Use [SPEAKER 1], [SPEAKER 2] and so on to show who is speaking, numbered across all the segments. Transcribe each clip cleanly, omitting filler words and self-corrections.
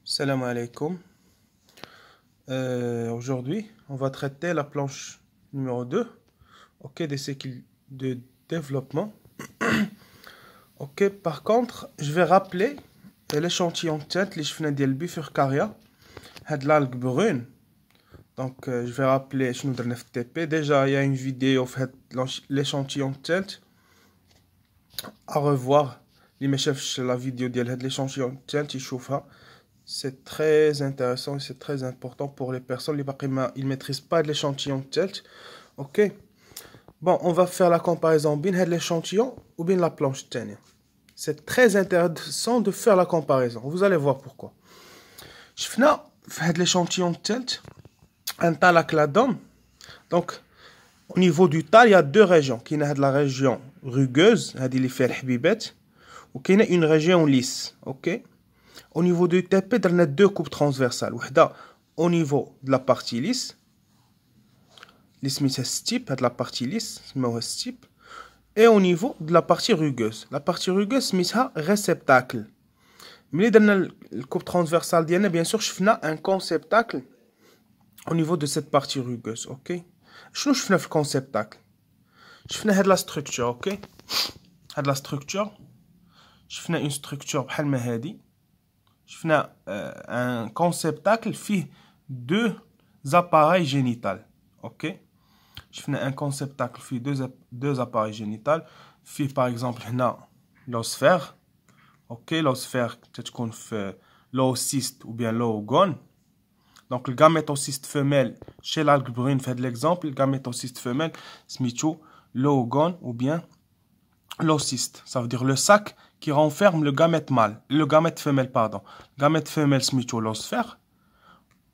[SPEAKER 1] Salam alaikum. Aujourd'hui, on va traiter la planche numéro 2, ok, des cycles de développement. Ok, par contre, je vais rappeler l'échantillon de tête, les cheveux de bifurcaria, de l'algue brune. Donc, je vais rappeler je nous donne FTP. Déjà, il y a une vidéo fait l'échantillon de tête à revoir. La vidéo de l'échantillon de tête, c'est très intéressant et c'est très important pour les personnes qui ne maîtrisent pas l'échantillon de tête. Ok. Bon, on va faire la comparaison bien l'échantillon ou bien la planche de. C'est très intéressant de faire la comparaison. Vous allez voir pourquoi. Je fais l'échantillon de tête. Un tal avec la dame. Donc, au niveau du tal, il y a deux régions. Il y a la région rugueuse, qui fait le habibet, ou il y a une région lisse. Ok. Au niveau du TP, on a deux coupes transversales. Au niveau de la partie lisse, c'est steep, la partie lisse, c'est steep. Et au niveau de la partie rugueuse. La partie rugueuse, c'est réceptacle. Mais dans la coupe transversale, bien sûr, je fais un conceptacle au niveau de cette partie rugueuse. Ok? Je fais le conceptacle. Je fais la structure. Ok? La structure. Je fais une structure بحال هذه. Je fais un conceptacle fait deux appareils génitaux. Ok? Je fais un conceptacle fait deux appareils génitaux. Fait par exemple l'osphère. Ok? L'osphère, peut-être qu'on fait l'oocyste ou bien l'oogone. Donc le gamétocyste femelle, chez l'algue brune, fait de l'exemple, le gamétocyste femelle, c'est l'oogone ou bien l'oocyste. Ça veut dire le sac qui renferme le gamète mâle, le gamète femelle, pardon. Le gamète femelle, c'est l'osphère.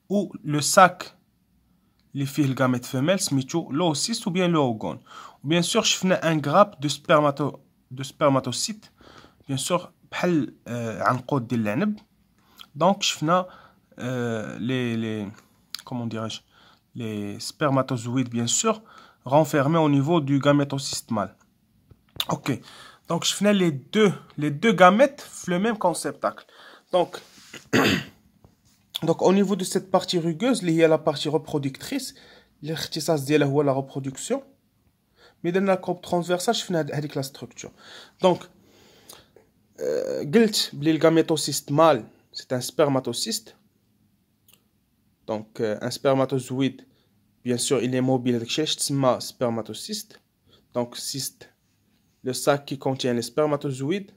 [SPEAKER 1] Ou le sac, les filles, le gamète femelle, c'est l'oocyste ou bien l'oogone. Bien sûr, je fais un grappe de spermatocytes. Bien sûr, un code de l'aneb. Donc, je fais comment dirais-je, les spermatozoïdes, bien sûr, renfermés au niveau du gamétocyste mâle. Ok. Donc, je fais les deux gamètes, le même conceptacle. Donc, au niveau de cette partie rugueuse, il y a la partie reproductrice. L'ekhtisas ديالها هو la reproduction. Mais dans la coupe transversale, je fais avec la structure. Donc, le gamétocyste mâle, c'est un spermatocyste. Donc, un spermatozoïde, bien sûr, il est mobile avec spermatocyste. Donc, cyste, le sac qui contient les spermatozoïdes.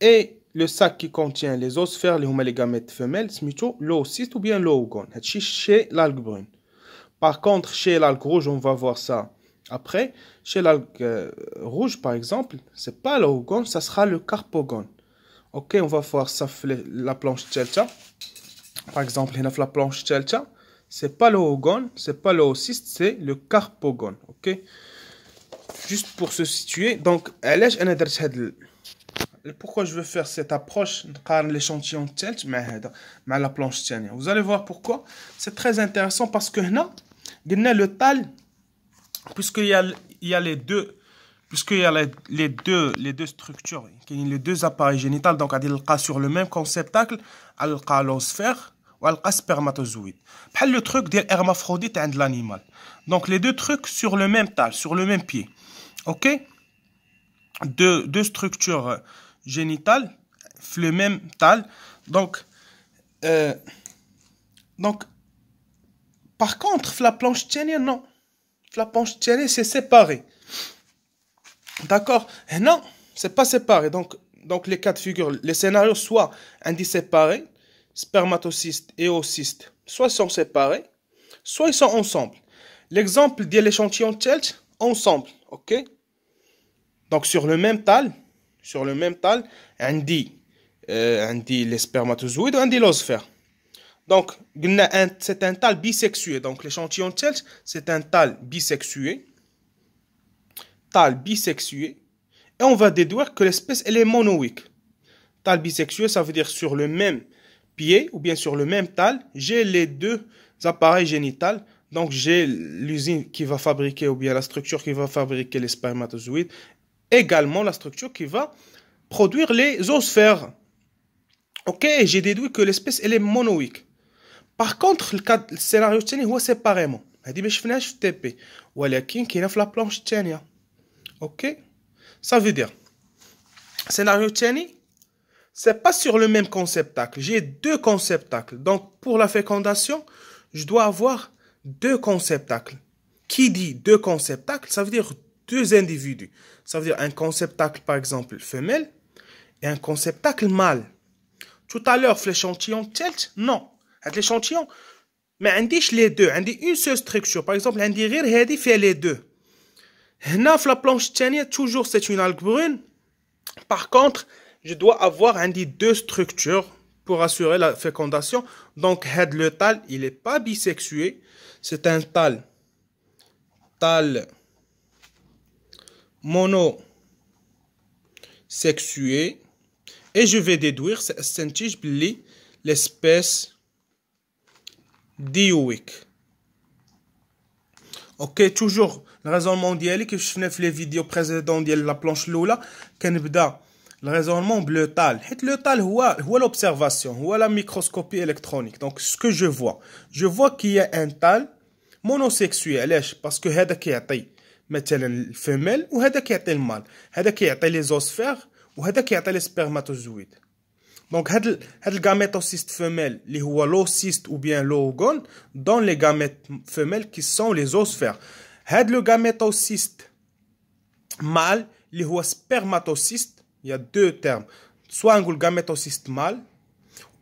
[SPEAKER 1] Et le sac qui contient les osphères, les gamètes femelles, c'est l'oocyste ou bien l'oogone. C'est chez l'algue brune. Par contre, chez l'algue rouge, on va voir ça après. Chez l'algue rouge, par exemple, c'est pas l'oogone, ça sera le carpogone. Ok, on va voir ça la planche Tchelcha. Par exemple, la planche Tchelcha, c'est pas l'oogone, c'est pas l'oocyste, c'est le carpogone. Ok, juste pour se situer. Donc, pourquoi je veux faire cette approche de l'échantillon de tête mais la planche tchène. Vous allez voir pourquoi. C'est très intéressant parce que là, le tal, puisqu'il y a les deux, puisqu'il y a les deux structures, les deux appareils génitaux, donc il y a sur le même conceptacle, il y a l'osphère ou il y a spermatozoïde. Le truc de l'hermaphrodite de l'animal. Donc les deux trucs sur le même tal, sur le même pied. Ok? Deux structures génitales, le même tal. Donc, par contre, la planche tienne, non. La planche tienne, c'est séparé. D'accord? Non, c'est pas séparé. Donc, les cas de figure, les scénarios, soit séparés, spermatocyste et oocyste, soit ils sont séparés, soit ils sont ensemble. L'exemple de l'échantillon tel, ensemble. Ok? Donc, sur le même tal, on dit les spermatozoïdes, on dit l'osphère. Donc, c'est un tal bisexué. Donc, l'échantillon tel, c'est un tal bisexué. Et on va déduire que l'espèce, elle est monoïque. Tal bisexué, ça veut dire sur le même pied ou bien sur le même tal, j'ai les deux appareils génitaux. Donc, j'ai l'usine qui va fabriquer ou bien la structure qui va fabriquer les spermatozoïdes. Également la structure qui va produire les osphères. Ok, j'ai déduit que l'espèce elle est monoïque. Par contre le scénario الثاني هو séparément. هذه ما شفناهاش في التي بي ولكن كاينه في لا بلانش الثانيه. Ok, ça veut dire scénario الثاني c'est pas sur le même conceptacle. J'ai deux conceptacles. Donc pour la fécondation, je dois avoir deux conceptacles. Qui dit deux conceptacles, ça veut dire deux individus. Ça veut dire un conceptacle par exemple femelle et un conceptacle mâle. Tout à l'heure, l'échantillon telt, non. L'échantillon, mais on dit les deux. On dit une seule structure. Par exemple, on dit rire, il fait les deux. Là, la planche tchania, toujours c'est une algue brune. Par contre, je dois avoir on dit deux structures pour assurer la fécondation. Donc, le tal, il n'est pas bisexué. C'est un tal monosexué. Et je vais déduire l'espèce dioïque. Ok, toujours le raisonnement ديالي que je faisais dans les vidéos précédentes de la planche Lola, كنبدا le raisonnement bleu tal. Le tal هو l'observation, هو la microscopie électronique. Donc ce que je vois qu'il y a un tal monosexué. علاش؟ parce que هذا كيعطي مثلا الفيميل وهذا كيعطي المال. هذا كيعطي لي زوسفير وهذا كيعطي لي سبرماتوزويد. Donc هاد الgamétocyste femelle اللي هو l'oocyste ou bien l'oogone dans les gamètes femelles qui sont les oosphères. هاد le gamétocyste mâle اللي هو spermatocyste, il y a deux termes. Soit on dit gamétocyste mâle,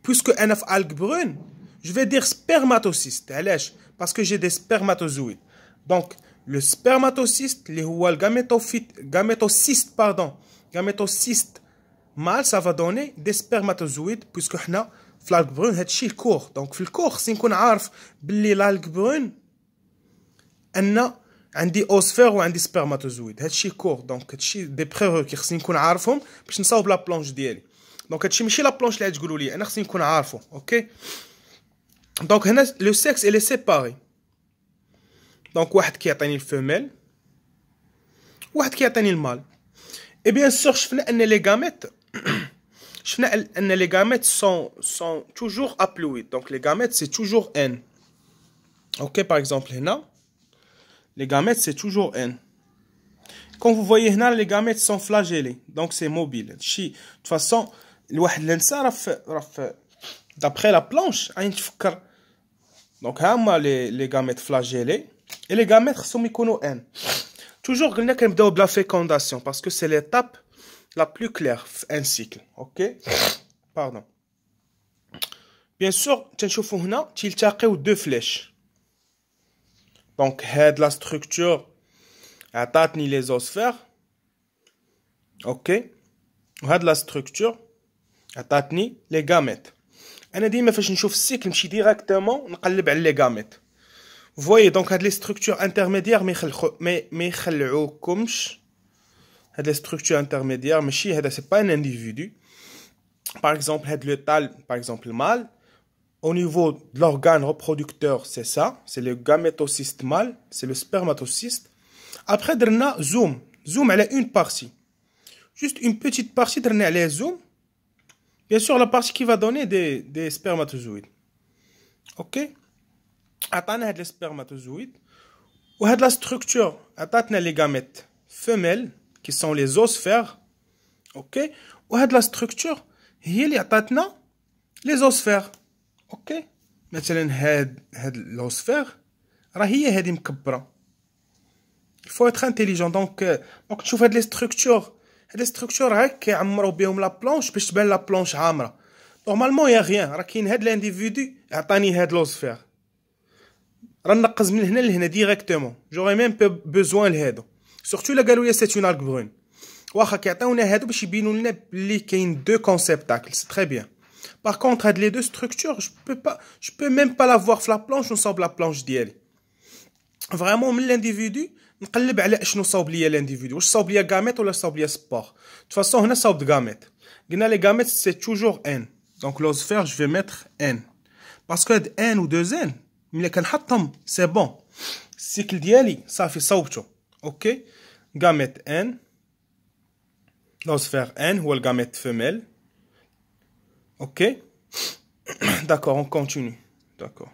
[SPEAKER 1] puisque un في algue brune, je vais dire spermatocyste. علاش؟ parce que j'ai des spermatozoïdes. Donc le spermatocyste اللي هو gamétocyste mâle, ça va donner des spermatozoïdes puisque حنا في l'algue brune هادشي الكور. donc في الكور خصني نكون عارف باللي l'algue brune ان عندي اوسفير وعندي سبرماتوزويد. هادشي الكور. دونك هادشي دي بريروكي خصني نكون عارفهم باش نصاوب لا بلونش ديالي. دونك هادشي ماشي لا بلونش اللي تقولوا لي، انا خصني نكون عارفه. اوكي دونك هنا لو سيكس الي سيباري. دونك واحد كيعطيني الفيميل واحد كيعطيني المال. اي بيان سور شفنا ان لي غاميت les gamètes sont toujours haploïdes. Donc les gamètes c'est toujours N. Ok, par exemple là, les gamètes c'est toujours N. Comme vous voyez là, les gamètes sont flagellés. Donc c'est mobile. De toute façon, d'après la planche, donc les gamètes flagellés et les gamètes sont N. Toujours que nous de la fécondation parce que c'est l'étape la plus claire un cycle. Ok, pardon. Bien sûr, تنشوفوا هنا تلتقيو deux flèches. Donc هاد la structure عطاتني les osphères. Ok, وهاد la structure عطاتني les gamètes. انا ديما فاش نشوف السيكل نمشي ديريكتومون نقلب على les gamètes. Vous voyez donc هاد les structures intermédiaires ما يخلعوكمش. Les structures intermédiaires, mais c'est pas un individu. Par exemple, le tal, par exemple, le mâle. Au niveau de l'organe reproducteur, c'est ça. C'est le gamétocyste mâle. C'est le spermatocyste. Après, on a zoom. Zoom, elle a une partie. Juste une petite partie, on a les zoom. Bien sûr, la partie qui va donner des spermatozoïdes. Ok? On a les spermatozoïdes. On a la structure. On a les gamètes femelles. Qui sont les oosphères. Ok, وهاد la structure هي اللي عطاتنا les oosphères. ok, مثلا هاد l'oosphère راه هي هادي مكبره. il faut être intelligent. donc تشوف هاد les structures. هاد les structures هاك كيعمروا بهم لا بلونش باش تبان لا بلونش عامره. نورمالمون يا غيان راه كاين هاد لانديفيدو عطاني هاد l'oosphère. راه نقز من هنا لهنا ديريكتومون. j'aurais même besoin لهادو. Surtout la galoïa c'est une algue brune. واخا كيعطيونا هادو باش يبينوا لنا بلي كاين deux conceptacles, c'est très bien. Par contre هاد les deux structures, je peux même pas la voir في la planche ونصاوب la planche ديالي. Vraiment من l'individu نقلب على اشنو صاوب ليا l'individu. واش صاوب ليا gamète ولا صاوب ليا spore. De toute façon هنا صاوب gamète. قلنا les gamètes c'est toujours N. Donc l'oosphère je vais mettre N. Parce que N ou 2N ملي كنحطهم c'est bon. السيكل ديالي صافي صاوبته. Ok, gamète N, l'osphère N ou le gamète femelle. Ok. D'accord, on continue. D'accord.